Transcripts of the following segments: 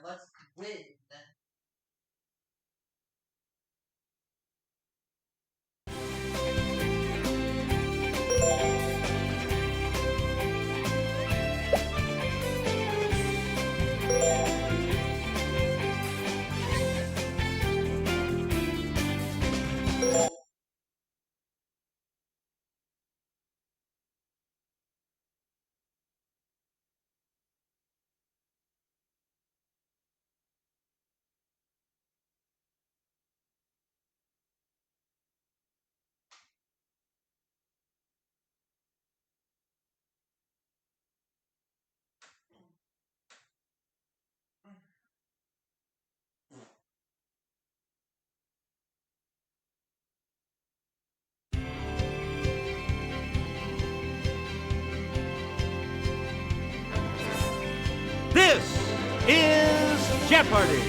let's win. This is Jeopardy!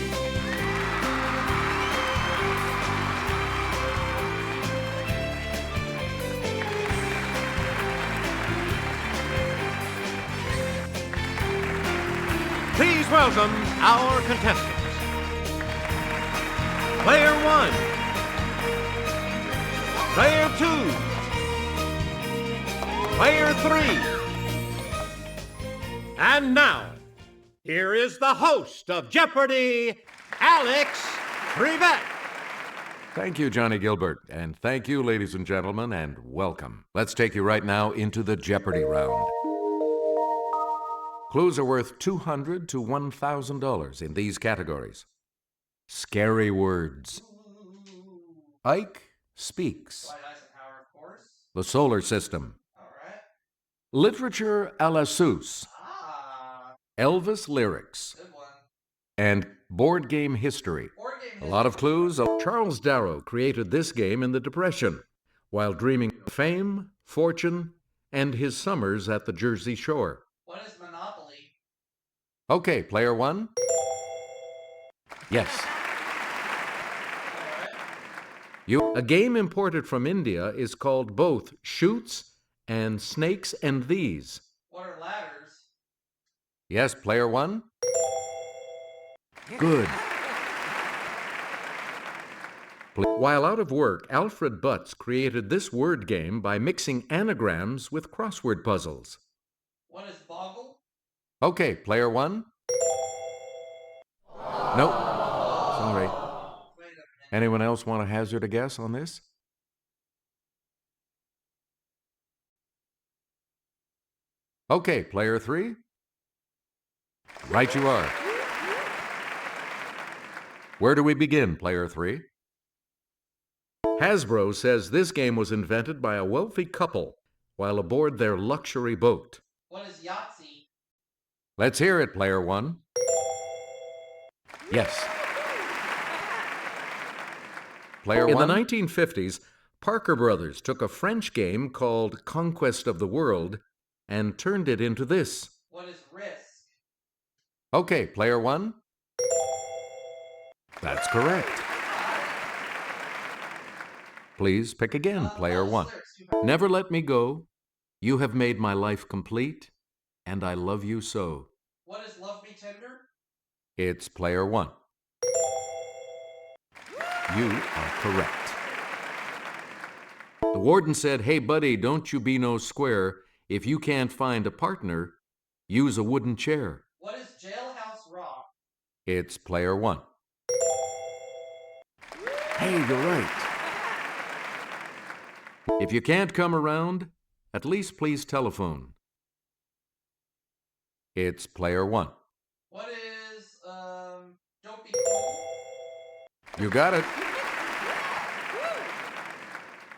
Please welcome our contestants. Player 1, Player 2, Player 3. And now, here is the host of Jeopardy, Alex Trevette. Thank you, Johnny Gilbert, and thank you, ladies and gentlemen, and welcome. Let's take you right now into the Jeopardy round. Clues are worth $200 to $1,000 in these categories. Scary words. Ike speaks. Dwight Eisenhower, of course. The solar system. All right. Literature à la Seuss. Ah, Elvis lyrics. good one. And board game history. Board game A lot of clues. Charles Darrow created this game in the Depression while dreaming of fame, fortune, and his summers at the Jersey Shore. What is Monopoly? Okay, player 1. Yes. All right. A game imported from India is called both Chutes and Snakes and These. What are ladders? Yes, player 1. Good. While out of work, Alfred Butts created this word game by mixing anagrams with crossword puzzles. What is Boggle? Okay, player 1. Nope. Sorry. Wait a minute. Anyone else want to hazard a guess on this? Okay, player 3. Right you are. Where do we begin, player 3? Hasbro says this game was invented by a wealthy couple while aboard their luxury boat. What is Yahtzee? Let's hear it, player 1. Yes. Player 1. In the 1950s, Parker Brothers took a French game called Conquest of the World and turned it into this. What is Risk? Okay, player 1. That's correct. Please pick again, player 1. Never let me go. You have made my life complete, and I love you so. What is Love Me Tender? It's player 1. You are correct. The warden said, "Hey, buddy, don't you be no square. If you can't find a partner, use a wooden chair." What is Jailhouse Rock? It's player 1. Hey, you're right. If you can't come around, at least please telephone. It's player 1. What is, Don't Be Cold? You got it.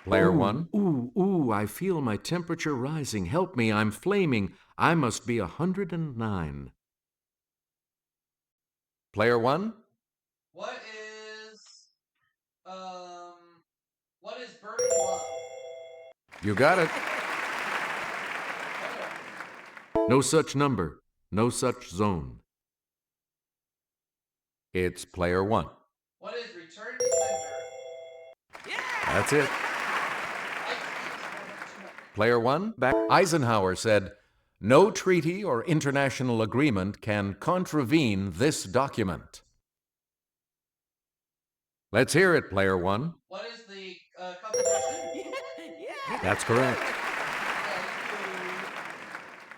Player 1. Ooh, I feel my temperature rising. Help me, I'm flaming. I must be 109. Player 1. What is Burning Love? You got it. No such number, no such zone. It's player 1. What is Return to Sender? That's it. Player 1. Back. Eisenhower said, No treaty or international agreement can contravene this document. Let's hear it, player one. What is the Constitution? That's correct.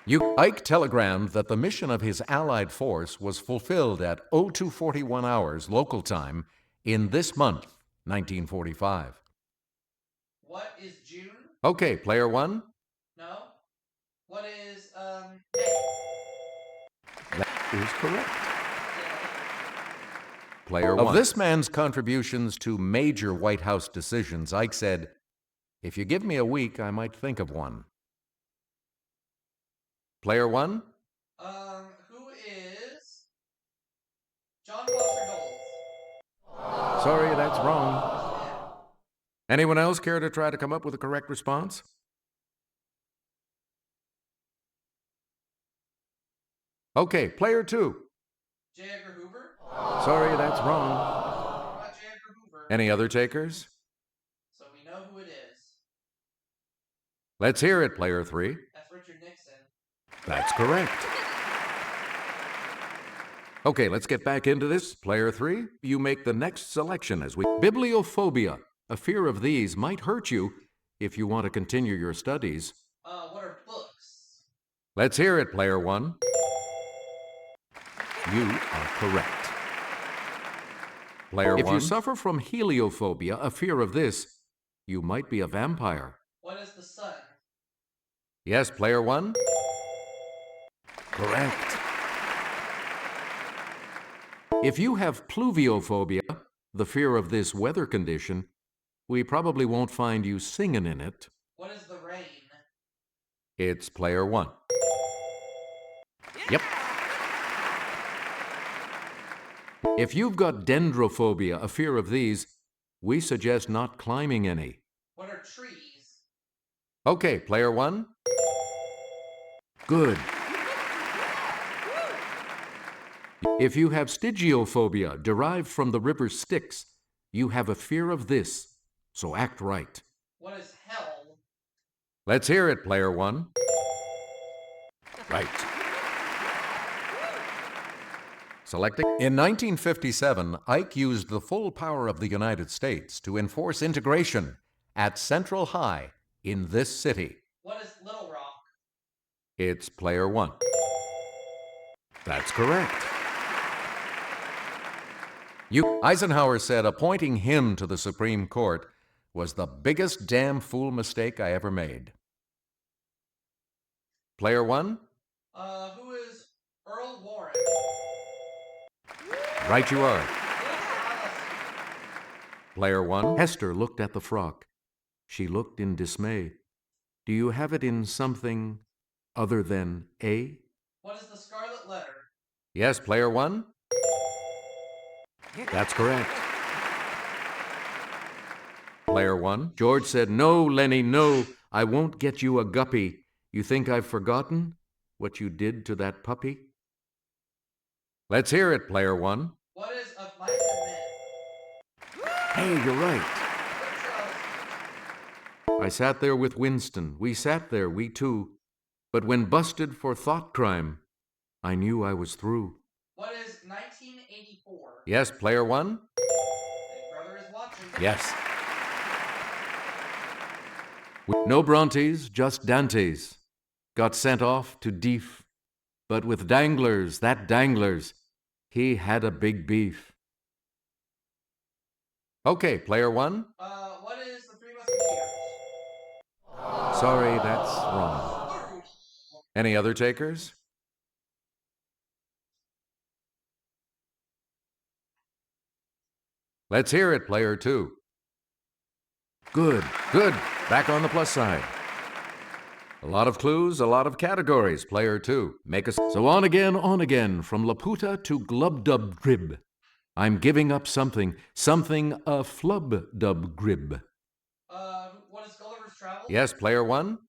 Yeah, Ike telegrammed that the mission of his Allied force was fulfilled at 0241 hours local time in this month, 1945. What is June? Okay, player one. No. What is May? That is correct. Yeah. Player one. Of this man's contributions to major White House decisions, Ike said, "If you give me a week, I might think of one." Player one. Who is John Foster Dulles? Sorry, that's wrong. Anyone else care to try to come up with a correct response? Okay, player two. J. Edgar Hoover? Sorry, that's wrong. Not J. Edgar Hoover. Any other takers? So we know who it is. Let's hear it, player three. That's Richard Nixon. That's correct. Okay, let's get back into this. Player three, you make the next selection as we... Bibliophobia. A fear of these might hurt you if you want to continue your studies. What are books? Let's hear it, player one. You are correct. Player one. If you suffer from heliophobia, a fear of this, you might be a vampire. What is the sun? Yes, player one. Correct. If you have pluviophobia, the fear of this weather condition, we probably won't find you singing in it. What is the rain? It's player one. Yep. If you've got dendrophobia, a fear of these, we suggest not climbing any. What are trees? Okay, player one. Good. If you have stygiophobia, derived from the river Styx, you have a fear of this, so act right. What is hell? Let's hear it, player one. Right. Selecting. In 1957, Ike used the full power of the United States to enforce integration at Central High in this city. What is Little Rock? It's player one. That's correct. Eisenhower said appointing him to the Supreme Court was the biggest damn fool mistake I ever made. Player one? Who is Earl Warren? Right you are. Player one. Hester looked at the frock. She looked in dismay. Do you have it in something other than A? What is the Scarlet Letter? Yes, player one. That's correct. Player one. George said, "No, Lenny, no. I won't get you a guppy. You think I've forgotten what you did to that puppy?" Let's hear it, player one. What is Of Mice and Men? Hey, you're right. What I sat there with Winston. We sat there, we two. But when busted for thought crime, I knew I was through. What is 1984? Yes, player one? Big Brother is watching. Yes. No Brontes, just Dantes. Got sent off to Deef. But with Danglers, he had a big beef. Okay, player one? What is The Three Musketeers? Sorry, that's wrong. Any other takers? Let's hear it, player two. Good. Back on the plus side. A lot of clues, a lot of categories, player two. Make us so on again, from Laputa to Glubdub-Grib. I'm giving up something a flub-dub-grib. What is Gulliver's Travels? Yes, player one?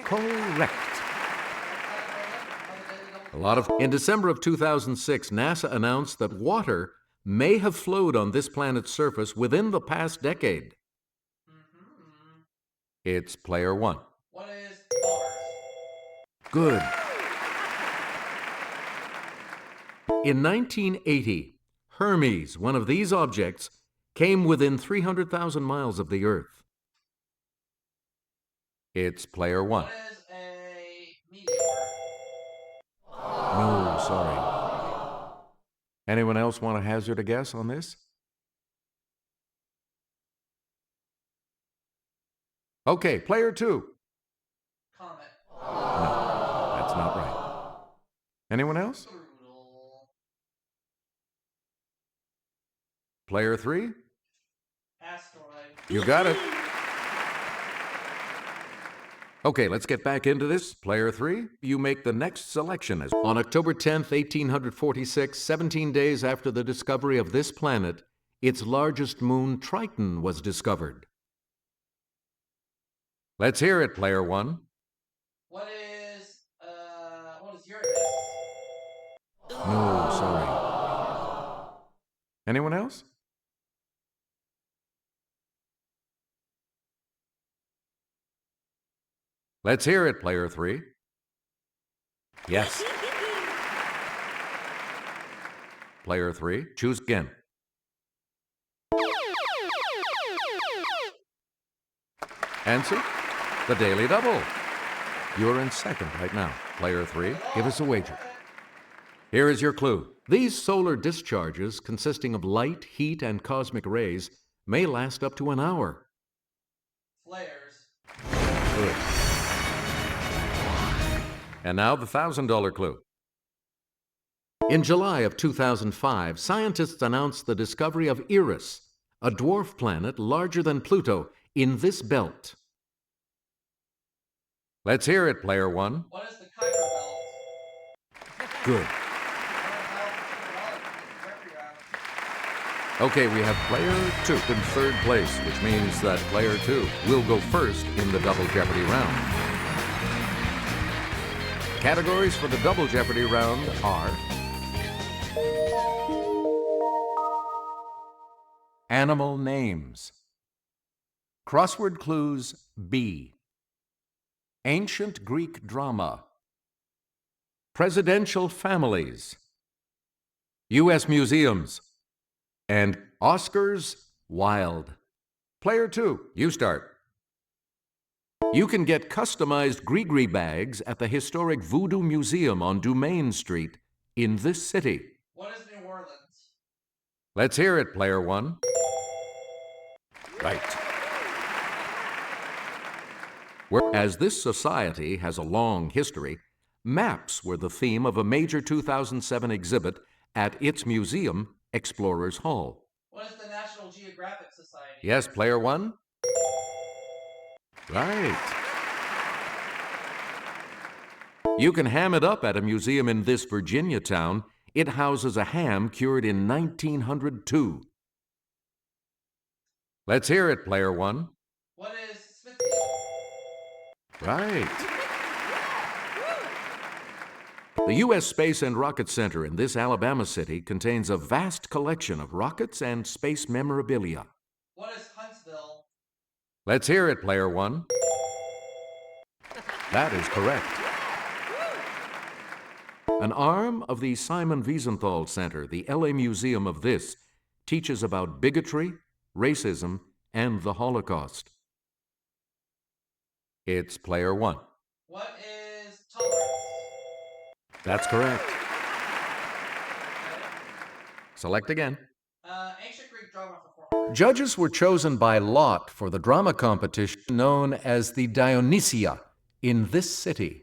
Correct. In December of 2006, NASA announced that water may have flowed on this planet's surface within the past decade. It's player one. What is Mars? Good. In 1980, Hermes, one of these objects, came within 300,000 miles of the Earth. It's player one. What is a meteor? No, sorry. Anyone else want to hazard a guess on this? Okay, player two. Comet. No, that's not right. Anyone else? Brutal. Player three? Asteroid. You got it. Okay, let's get back into this. Player three, you make the next selection. On October 10th, 1846, 17 days after the discovery of this planet, its largest moon, Triton, was discovered. Let's hear it, player one. What is Uranus? No, sorry. Anyone else? Let's hear it, player three. Yes. Player three, choose again. Answer, the Daily Double. You're in second right now. Player three, give us a wager. Here is your clue. These solar discharges, consisting of light, heat, and cosmic rays, may last up to an hour. Flares. Good. And now the $1,000 clue. In July of 2005, scientists announced the discovery of Eris, a dwarf planet larger than Pluto, in this belt. Let's hear it, player one. What is the Kuiper Belt? Good. Okay, we have player two in third place, which means that player two will go first in the Double Jeopardy round. Categories for the Double Jeopardy round are Animal Names, Crossword Clues B, Ancient Greek Drama, Presidential Families, U.S. Museums, and Oscars Wild. Player two, you start. You can get customized Gree-Gree bags at the historic Voodoo Museum on Dumaine Street in this city. What is New Orleans? Let's hear it, player one. Right. Whereas this society has a long history, maps were the theme of a major 2007 exhibit at its museum, Explorers Hall. What is the National Geographic Society? Yes, player one? Right. You can ham it up at a museum in this Virginia town. It houses a ham cured in 1902. Let's hear it, player one. What is Smithfield? Right. The U.S. Space and Rocket Center in this Alabama city contains a vast collection of rockets and space memorabilia. What is Huntsville? Let's hear it, player one. That is correct. An arm of the Simon Wiesenthal Center, the LA Museum of this, teaches about bigotry, racism, and the Holocaust. It's player one. What is tolerance? That's correct. Select again. Ancient Greek drama performer. Judges were chosen by lot for the drama competition known as the Dionysia in this city.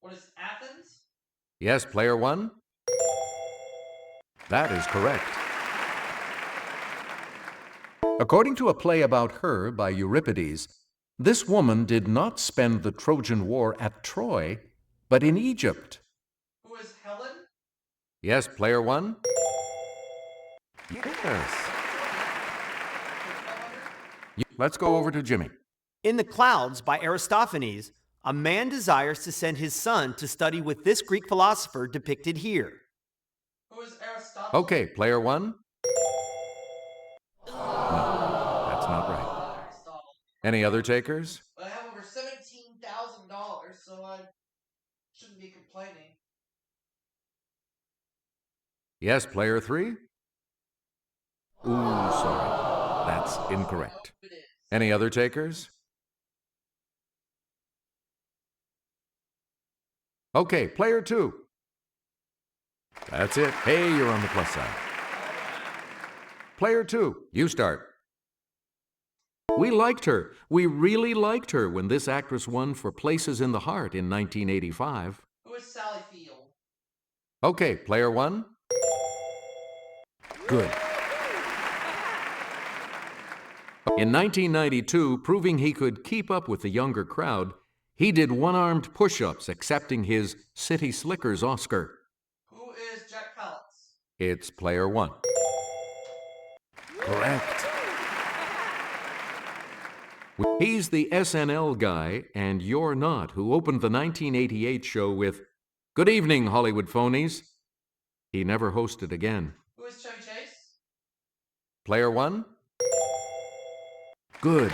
What is Athens? Yes, player one. That is correct. According to a play about her by Euripides, this woman did not spend the Trojan War at Troy, but in Egypt. Who is Helen? Yes, player one. Yes. Let's go over to Jimmy. In the Clouds by Aristophanes, a man desires to send his son to study with this Greek philosopher depicted here. Who is Aristotle? Okay, player one. No, that's not right. Aristotle. Any other takers? But I have over $17,000, so I Shouldn't be complaining. Yes, player 3? Ooh, sorry. That's incorrect. Nope, it is. Any other takers? Okay, player 2. That's it. Hey, you're on the plus side. Player 2, you start. We liked her. We really liked her when this actress won for Places in the Heart in 1985. Who is Sally Field? Okay, player 1. Good. In 1992, proving he could keep up with the younger crowd, he did one-armed push-ups, accepting his City Slickers Oscar. Who is Jack Palance? It's player 1. Correct. He's the SNL guy, and you're not, who opened the 1988 show with, "Good evening, Hollywood phonies." He never hosted again. Who is Chevy Chase? Player 1? Good.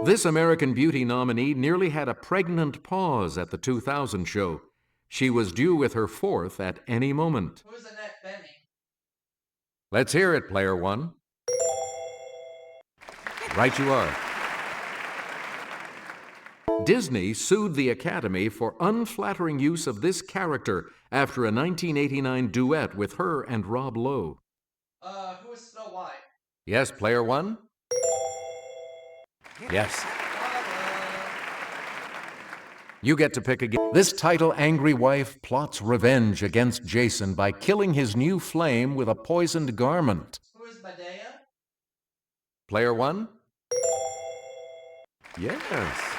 This American Beauty nominee nearly had a pregnant pause at the 2000 show. She was due with her 4th at any moment. Who is Annette Bening? Let's hear it, player 1. Right you are. Disney sued the Academy for unflattering use of this character after a 1989 duet with her and Rob Lowe. Who is Snow White? Yes, player 1? Yes. You get to pick again. This title-angry wife plots revenge against Jason by killing his new flame with a poisoned garment. Who is Medea? Player 1? Yes.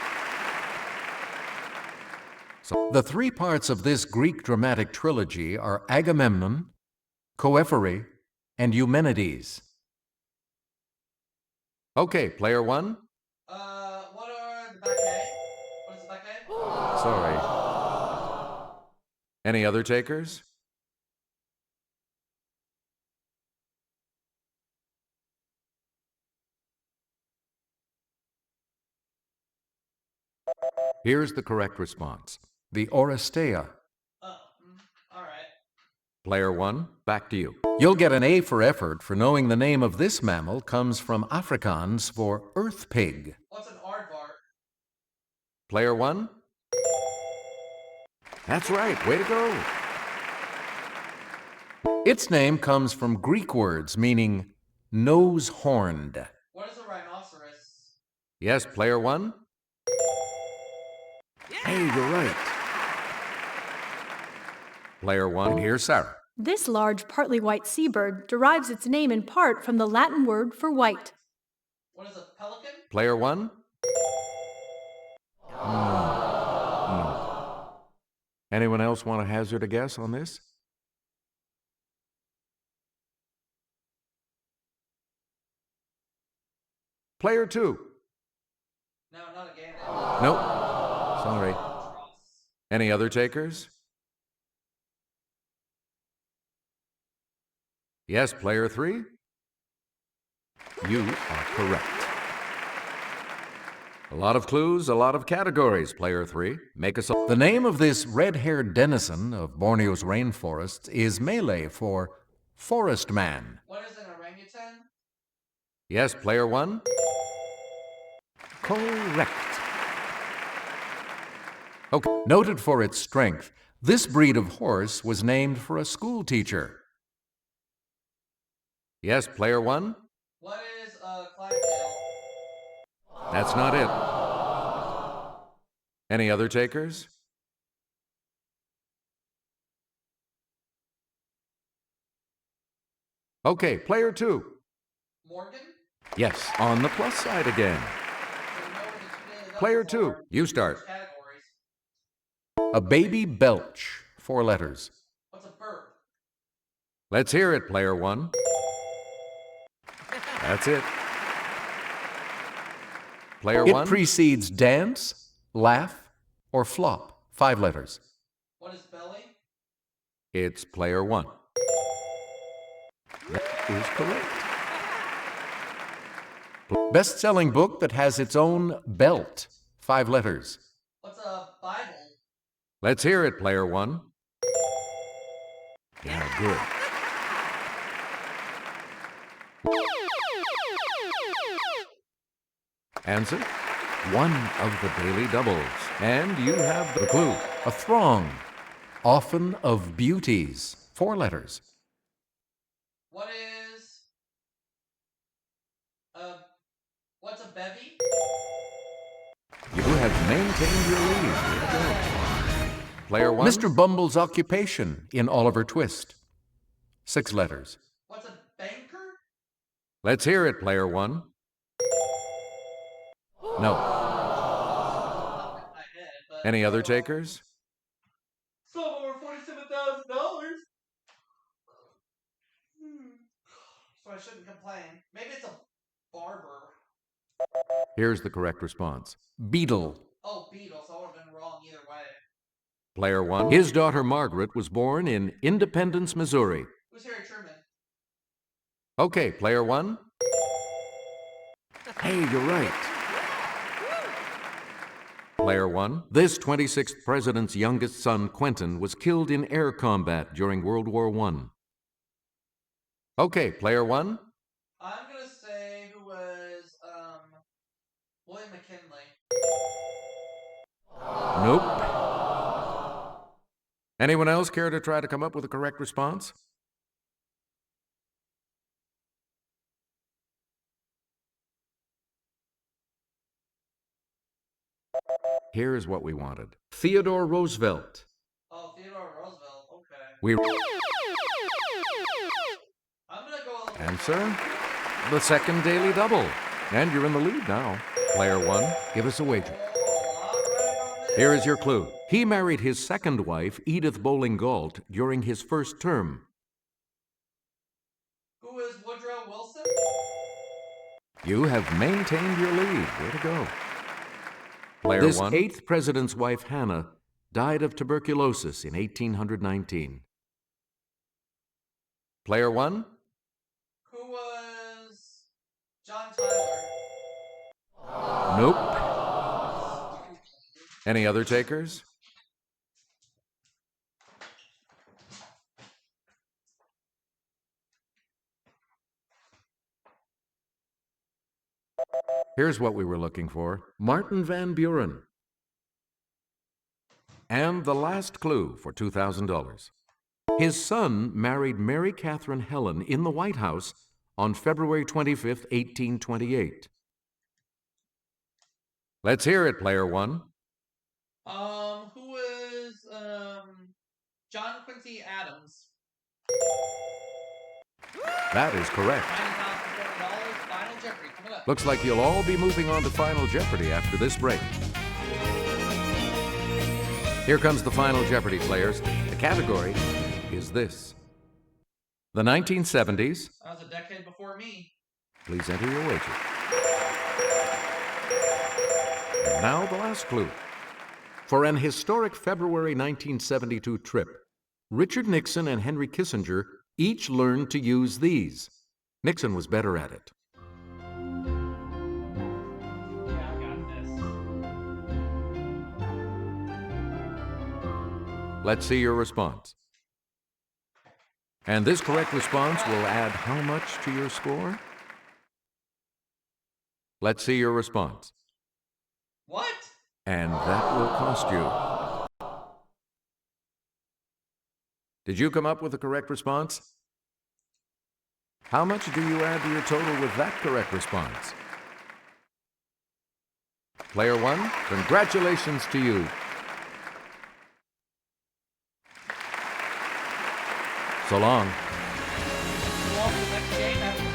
The 3 parts of this Greek dramatic trilogy are Agamemnon, Coephae, and Eumenides. Okay, player 1? What are the Bacchae? What is the Bacchae? Sorry. Any other takers? Here's the correct response. The Oresteia. Oh, alright. Player 1, back to you. You'll get an A for effort for knowing the name of this mammal comes from Afrikaans for earth pig. What's an aardvark? Player 1? That's right, way to go. Its name comes from Greek words meaning nose-horned. What is a rhinoceros? Yes, player 1? Hey, you're right. Player 1, and here's Sarah. This large, partly white seabird derives its name in part from the Latin word for white. What is a pelican? Player 1? Anyone else want to hazard a guess on this? Player 2? No, not again. Nope. Sorry. Any other takers? Yes, player 3? You are correct. A lot of clues, a lot of categories, player 3. Make us The name of this red-haired denizen of Borneo's rainforests is Malay for forest man. What is an orangutan? Yes, player 1? Correct. Okay. Noted for its strength, this breed of horse was named for a school teacher. Yes, player 1? What is a climatail? That's not it. Any other takers? Okay, player 2. Morgan? Yes, on the plus side again. So we know where the 2 daily Player doubles 2, are. you start. Which categories? A baby belch, 4 letters. What's a burp? Let's hear it, player 1. That's it. Player It 1? precedes dance, laugh, or flop, 5 letters. What is belly? It's player 1. That is correct. Best-selling book that has its own belt, 5 letters. Bible. Let's hear it, player one. Yeah, good. Answer? One of the daily doubles. And you have the clue. A throng, often of beauties. 4 letters. What is what's a bevy? You have maintained your lead. Here we go. Player one. Mr. Bumble's occupation in Oliver Twist. 6 letters. What's a banker? Let's hear it, player one. No. Not in my head, but Any other takers? some over $47,000. So I shouldn't complain. Maybe it's a barber. Here's the correct response. Beetle. Oh, Beatles. So I would have been wrong either way. Player one. His daughter Margaret was born in Independence, Missouri. Who's Harry Truman? Okay, player one. Hey, you're right. Player one. This 26th president's youngest son, Quentin, was killed in air combat during World War I. Okay, player one. I'm gonna say who was William McKinley. Nope. Anyone else care to try to come up with a correct response? Here's what we wanted. Theodore Roosevelt. Oh, Theodore Roosevelt. Okay. We I'm gonna go a little. answer the second daily double. And you're in the lead now. Player one, give us a wager. Oh, not right on this. Here is your clue. He married his second wife, Edith Bowling Galt, during his first term. Who is Woodrow Wilson? You have maintained your lead. Way to go. Player This one. Eighth president's wife, Hannah, died of tuberculosis in 1819. Player one. Who was John Tyler? Nope. Any other takers? Here's what we were looking for. Martin Van Buren. And the last clue for $2,000. His son married Mary Catherine Helen in the White House on February 25th, 1828. Let's hear it, player one. Who is John Quincy Adams? That is correct. $90,400. Final Jeopardy coming up. Looks like you'll all be moving on to Final Jeopardy after this break. Here comes the Final Jeopardy, players. The category is this. The 1970s. That was a decade before me. Please enter your wager. And now the last clue. For an historic February 1972 trip, Richard Nixon and Henry Kissinger each learned to use these. Nixon was better at it. Yeah, I got this. Let's see your response. And this correct response will add how much to your score? Let's see your response. What? And that will cost you. Did you come up with the correct response? How much do you add to your total with that correct response? Player one, congratulations to you. So long. Go on to the next game. Have a